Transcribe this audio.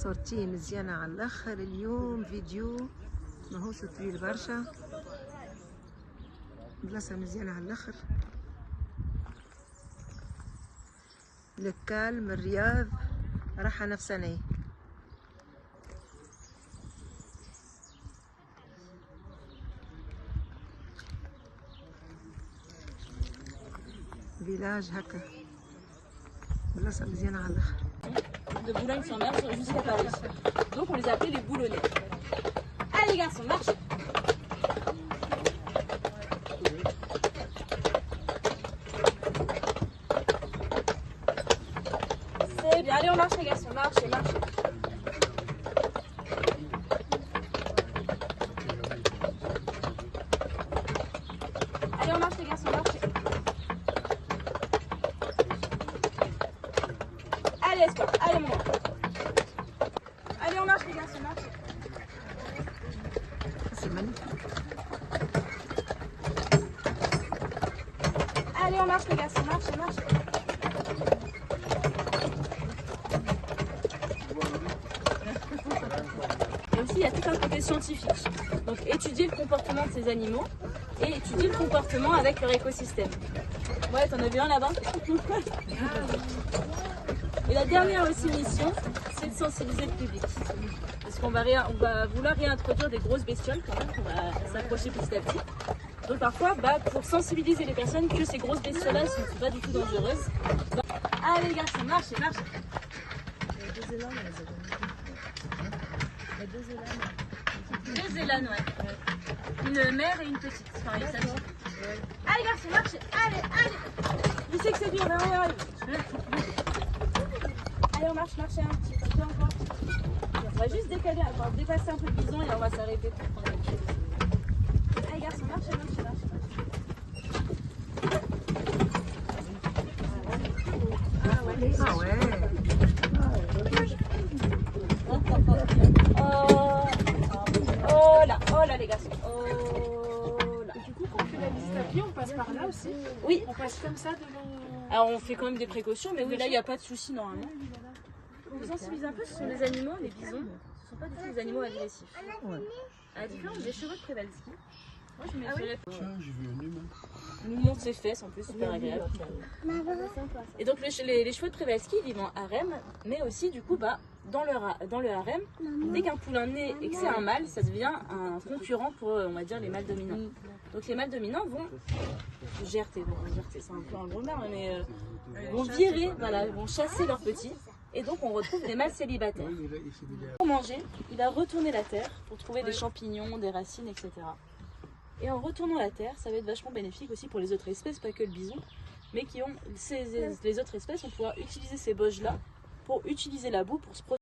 صورتي مزيانة على الاخر اليوم، فيديو ماهوش طويل برشا، بلاصة مزيانة على الاخر. الكالم، الرياض، راحة نفسانية. فيلاج هكا، بلاصة مزيانة على الاخر. De Boulogne-sur-Mer jusqu'à Paris. Donc on les appelait les Boulonnais. Allez garçons, marchez. C'est bien, allez on marche les garçons, marchez, marchez. Allez on marche les garçons, marchez. Allez espoir, allez mon gars. Allez on marche les garçons, marchez. C'est magnifique. Allez on marche les garçons, marchez, marchez. Et aussi il y a tout un côté scientifique. Donc étudier le comportement de ces animaux et étudier le comportement avec leur écosystème. Ouais, t'en as vu un là-bas. Et la dernière aussi mission, c'est de sensibiliser le public. Parce qu'on va vouloir réintroduire des grosses bestioles quand même, on va s'approcher petit à petit. Donc parfois, pour sensibiliser les personnes que ces grosses bestioles-là ne sont pas du tout dangereuses. Allez les garçons, marchez, marchez. Deux élanes, ouais. Une mère et une petite. Enfin, il s'agit. Allez garçons, marchez, allez, allez. Je sais que c'est dur, mais on y arrive. Allez, on marche, marchez un petit peu encore. On va juste décaler, on va dépasser un peu le bison et on va s'arrêter pour prendre quelque chose. Allez garçons, marchez, marchez, marchez. Ah ouais. Oh là les garçons. Oh là. Et du coup, quand on fait la visite à pied, on passe par là aussi. Oui. On passe comme ça devant. Alors on fait quand même des précautions, mais oui là il n'y a pas de souci normalement. On vous sensibilise un peu, ce sont des animaux, les bisons, ce ne sont pas du tout des animaux agressifs. Ouais. À la différence des chevaux de Przewalski. Moi je méfierais pas. Tiens, j'ai vu un humain. On nous montre ses fesses en plus, super agréable. Et donc les chevaux de Przewalski vivent en harem, mais aussi du coup dans le harem, dès qu'un poulain naît et que c'est un mâle, ça devient un concurrent pour on va dire les mâles dominants. Donc les mâles dominants vont GRT, c'est un peu un gros merde, mais vont virer, voilà, vont chasser leurs petits. Et donc on retrouve des mâles célibataires. Pour manger, il va retourner la terre pour trouver des champignons, des racines, etc. Et en retournant la terre, ça va être vachement bénéfique aussi pour les autres espèces, pas que le bison, mais les autres espèces vont pouvoir utiliser ces boges-là pour utiliser la boue pour se protéger.